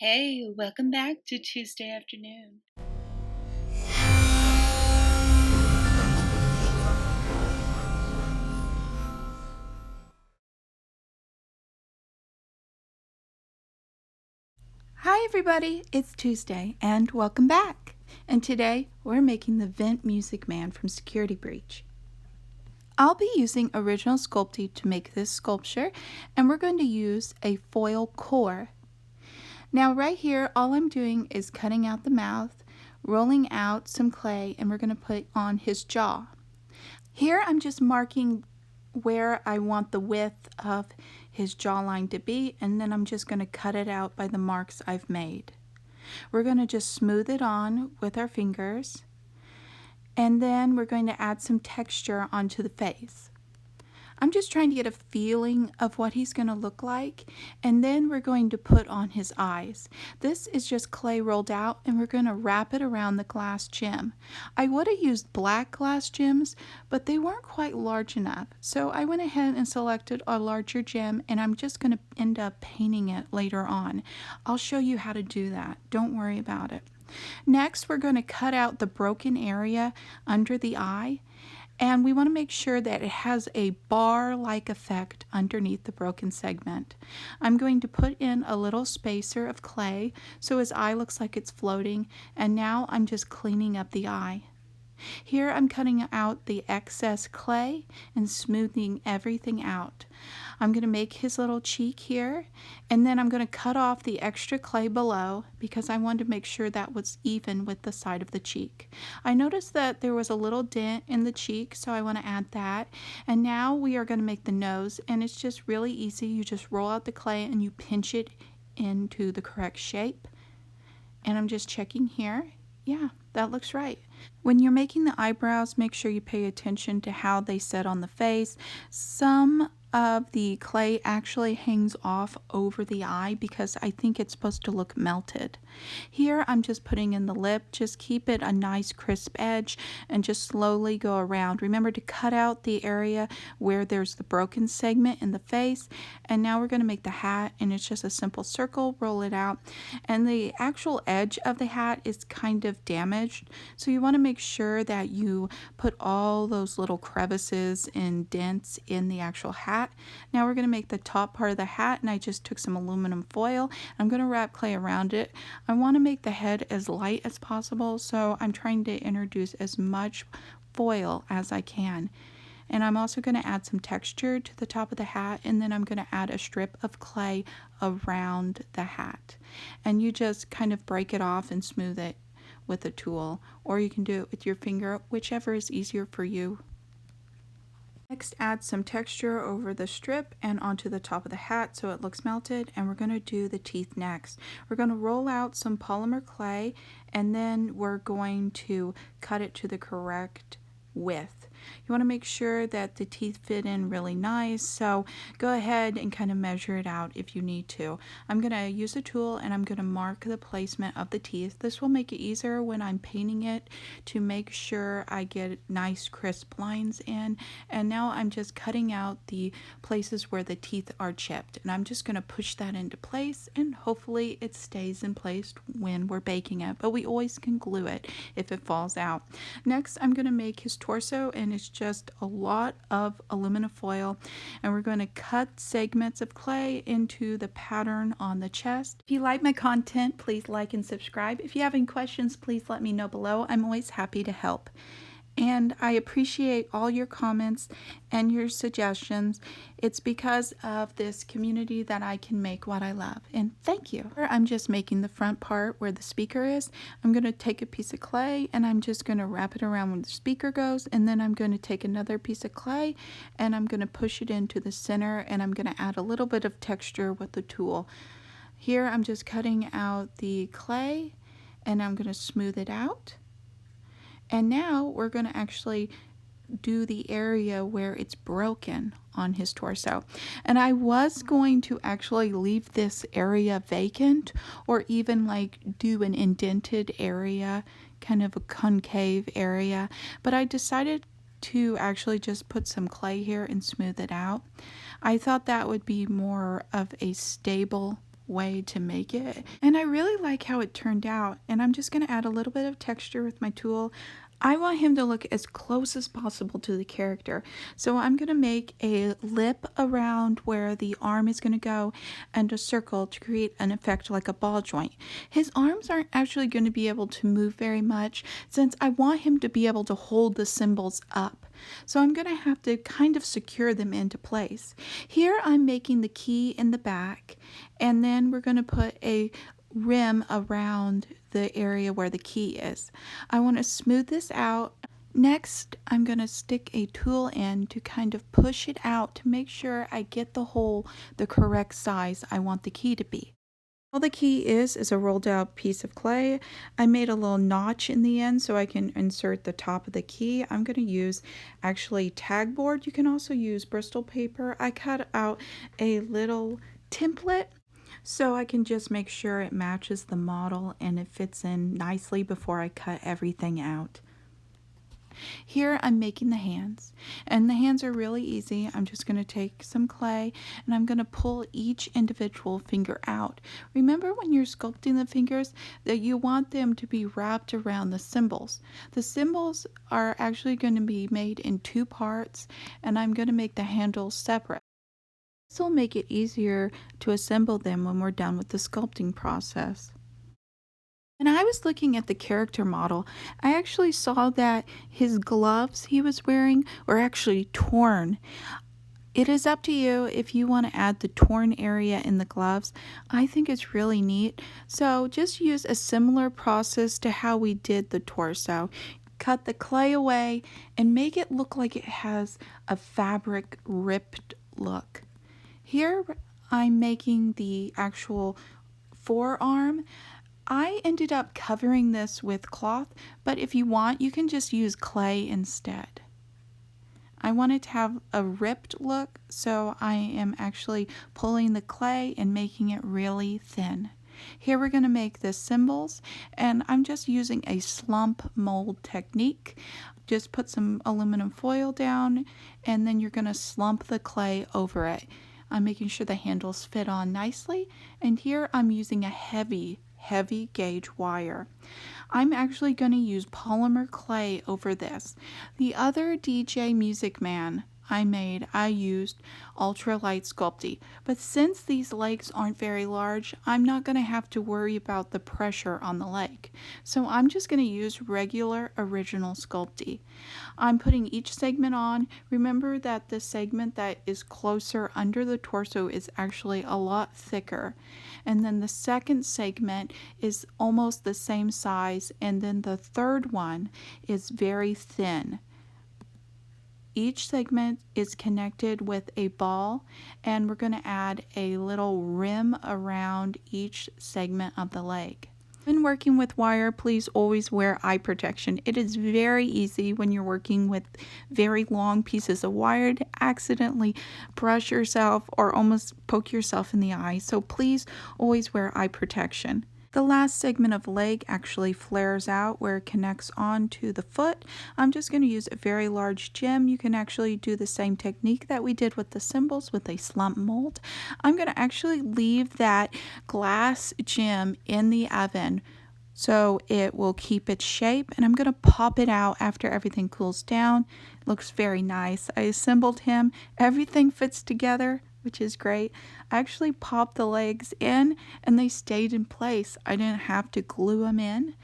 Hey, welcome back to Tuesday afternoon. Hi everybody, it's Tuesday and welcome back. And today we're making the Vent Music Man from Security Breach. I'll be using original Sculpey to make this sculpture, and we're going to use a foil core. Now right here, all I'm doing is cutting out the mouth, rolling out some clay, and we're going to put on his jaw. Here I'm just marking where I want the width of his jawline to be, and then I'm just going to cut it out by the marks I've made. We're going to just smooth it on with our fingers, and then we're going to add some texture onto the face. I'm just trying to get a feeling of what he's going to look like, and then we're going to put on his eyes. This is just clay rolled out, and we're going to wrap it around the glass gem. I would have used black glass gems, but they weren't quite large enough, so I went ahead and selected a larger gem, and I'm just going to end up painting it later on. I'll show you how to do that. Don't worry about it. Next, we're going to cut out the broken area under the eye. And we want to make sure that it has a bar-like effect underneath the broken segment. I'm going to put in a little spacer of clay so his eye looks like it's floating, and now I'm just cleaning up the eye. Here I'm cutting out the excess clay and smoothing everything out. I'm going to make his little cheek here, and then I'm going to cut off the extra clay below because I wanted to make sure that was even with the side of the cheek. I noticed that there was a little dent in the cheek, so I want to add that. And now we are going to make the nose, and it's just really easy. You just roll out the clay and you pinch it into the correct shape. And I'm just checking here. Yeah, that looks right. When you're making the eyebrows, make sure you pay attention to how they set on the face. Some of the clay actually hangs off over the eye because I think it's supposed to look melted. Here I'm just putting in the lip. Just keep it a nice crisp edge and just slowly go around. Remember to cut out the area where there's the broken segment in the face. And now we're going to make the hat, and it's just a simple circle, roll it out. And the actual edge of the hat is kind of damaged, so you want to make sure that you put all those little crevices and dents in the actual hat. Now we're going to make the top part of the hat, and I just took some aluminum foil. I'm going to wrap clay around it. I want to make the head as light as possible, so I'm trying to introduce as much foil as I can. And I'm also going to add some texture to the top of the hat, and then I'm going to add a strip of clay around the hat. And you just kind of break it off and smooth it with a tool, or you can do it with your finger, whichever is easier for you. Next, add some texture over the strip and onto the top of the hat so it looks melted, and we're going to do the teeth next. We're going to roll out some polymer clay, and then we're going to cut it to the correct width. You want to make sure that the teeth fit in really nice, so go ahead and kind of measure it out if you need to. I'm going to use a tool, and I'm going to mark the placement of the teeth. This will make it easier when I'm painting it to make sure I get nice crisp lines in. And now I'm just cutting out the places where the teeth are chipped, and I'm just going to push that into place, and hopefully it stays in place when we're baking it, but we always can glue it if it falls out. Next, I'm going to make his torso, and it's just a lot of aluminum foil, and we're going to cut segments of clay into the pattern on the chest. If you like my content, please like and subscribe. If you have any questions, please let me know below. I'm always happy to help. And I appreciate all your comments and your suggestions. It's because of this community that I can make what I love. And thank you. I'm just making the front part where the speaker is. I'm going to take a piece of clay, and I'm just going to wrap it around where the speaker goes. And then I'm going to take another piece of clay, and I'm going to push it into the center, and I'm going to add a little bit of texture with the tool. Here I'm just cutting out the clay, and I'm going to smooth it out. And now we're going to actually do the area where it's broken on his torso. And I was going to actually leave this area vacant, or even like do an indented area, kind of a concave area, but I decided to actually just put some clay here and smooth it out. I thought that would be more of a stable way to make it. And I really like how it turned out. And I'm just going to add a little bit of texture with my tool. I want him to look as close as possible to the character. So I'm going to make a lip around where the arm is going to go and a circle to create an effect like a ball joint. His arms aren't actually going to be able to move very much since I want him to be able to hold the symbols up. So I'm going to have to kind of secure them into place. Here I'm making the key in the back, and then we're going to put a rim around the area where the key is. I want to smooth this out. Next, I'm going to stick a tool in to kind of push it out to make sure I get the hole the correct size I want the key to be. All the key is a rolled out piece of clay. I made a little notch in the end so I can insert the top of the key. I'm going to use actually tag board. You can also use Bristol paper. I cut out a little template so I can just make sure it matches the model and it fits in nicely before I cut everything out. Here I'm making the hands, and the hands are really easy. I'm just going to take some clay and I'm going to pull each individual finger out. Remember when you're sculpting the fingers that you want them to be wrapped around the symbols. The symbols are actually going to be made in two parts, and I'm going to make the handles separate. This will make it easier to assemble them when we're done with the sculpting process. When I was looking at the character model, I actually saw that his gloves he was wearing were actually torn. It is up to you if you want to add the torn area in the gloves. I think it's really neat. So just use a similar process to how we did the torso. Cut the clay away and make it look like it has a fabric ripped look. Here I'm making the actual forearm. I ended up covering this with cloth, but if you want, you can just use clay instead. I wanted to have a ripped look, so I am actually pulling the clay and making it really thin. Here we're going to make the symbols, and I'm just using a slump mold technique. Just put some aluminum foil down, and then you're going to slump the clay over it. I'm making sure the handles fit on nicely, and here I'm using a heavy gauge wire. I'm actually going to use polymer clay over this. The other DJ Music Man I used ultralight Sculpey, but since these legs aren't very large, I'm not going to have to worry about the pressure on the leg. So I'm just going to use regular original Sculpey. I'm putting each segment on. Remember that the segment that is closer under the torso is actually a lot thicker. And then the second segment is almost the same size, and then the third one is very thin. Each segment is connected with a ball, and we're going to add a little rim around each segment of the leg. When working with wire, please always wear eye protection. It is very easy when you're working with very long pieces of wire to accidentally brush yourself or almost poke yourself in the eye. So please always wear eye protection. The last segment of leg actually flares out where it connects onto the foot. I'm just going to use a very large gem. You can actually do the same technique that we did with the symbols with a slump mold. I'm going to actually leave that glass gem in the oven so it will keep its shape, and I'm going to pop it out after everything cools down. It looks very nice. I assembled him. Everything fits together, which is great. I actually popped the legs in and they stayed in place. I didn't have to glue them in.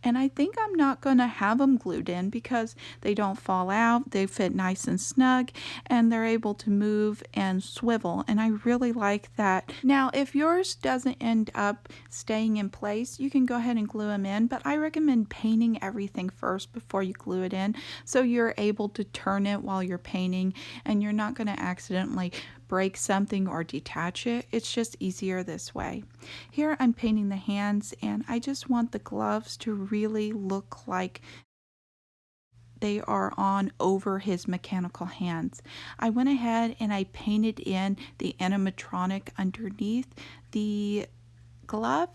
And I think I'm not going to have them glued in because they don't fall out. They fit nice and snug, and they're able to move and swivel. And I really like that. Now, if yours doesn't end up staying in place, you can go ahead and glue them in. But I recommend painting everything first before you glue it in, so you're able to turn it while you're painting and you're not going to accidentally break something or detach it. It's just easier this way. Here I'm painting the hands, and I just want the gloves to really look like they are on over his mechanical hands. I went ahead and I painted in the animatronic underneath the glove,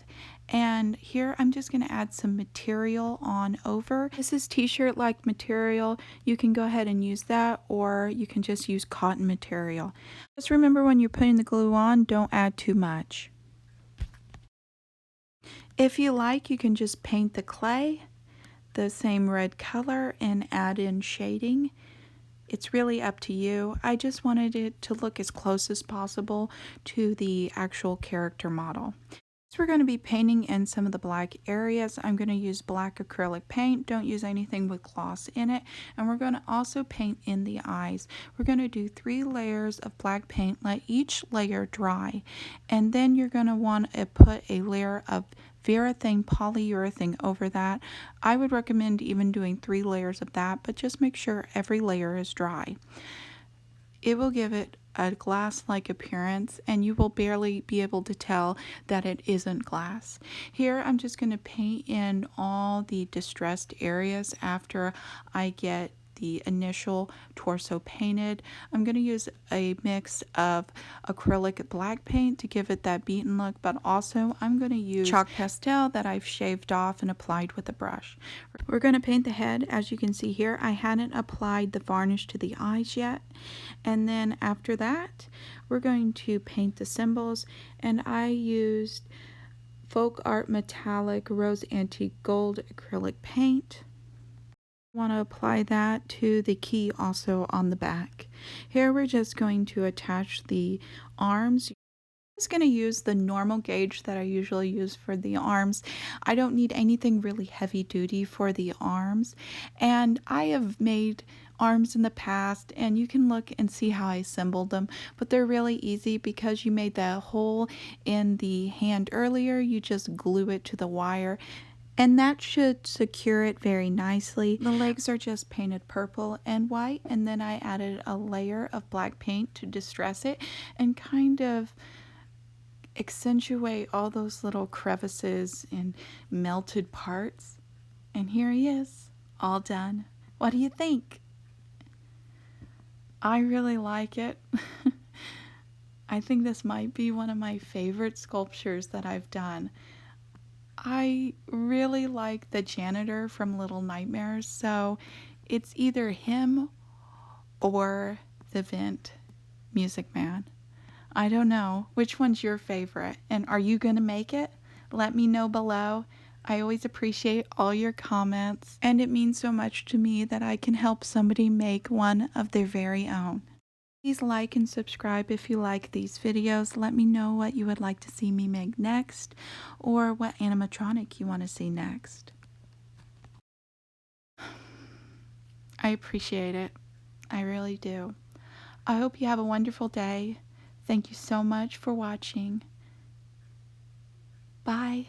and here I'm just going to add some material on over. This is t-shirt like material. You can go ahead and use that, or you can just use cotton material. Just remember when you're putting the glue on, don't add too much. If you like, you can just paint the clay the same red color and add in shading. It's really up to you. I just wanted it to look as close as possible to the actual character model. So we're going to be painting in some of the black areas. I'm going to use black acrylic paint. Don't use anything with gloss in it. And we're going to also paint in the eyes. We're going to do 3 layers of black paint. Let each layer dry. And then you're going to want to put a layer of varathane polyurethane over that. I would recommend even doing 3 layers of that, but just make sure every layer is dry. It will give it a glass-like appearance, and you will barely be able to tell that it isn't glass. Here I'm just going to paint in all the distressed areas after I get the initial torso painted. I'm going to use a mix of acrylic black paint to give it that beaten look, but also I'm going to use chalk pastel that I've shaved off and applied with a brush. We're going to paint the head. As you can see here, I hadn't applied the varnish to the eyes yet. And then after that, we're going to paint the symbols, and I used Folk Art Metallic Rose Antique Gold acrylic paint. Want to apply that to the key also on the back. Here we're just going to attach the arms. I'm just going to use the normal gauge that I usually use for the arms. I don't need anything really heavy duty for the arms, and I have made arms in the past, and you can look and see how I assembled them, but they're really easy because you made that hole in the hand earlier. You just glue it to the wire, and that should secure it very nicely. The legs are just painted purple and white, and then I added a layer of black paint to distress it and kind of accentuate all those little crevices and melted parts. And here he is, all done. What do you think? I really like it. I think this might be one of my favorite sculptures that I've done. I really like the janitor from Little Nightmares, so it's either him or the Vent Music Man. I don't know. Which one's your favorite? And are you going to make it? Let me know below. I always appreciate all your comments, and it means so much to me that I can help somebody make one of their very own. Please like and subscribe if you like these videos. Let me know what you would like to see me make next, or what animatronic you want to see next. I appreciate it. I really do. I hope you have a wonderful day. Thank you so much for watching. Bye.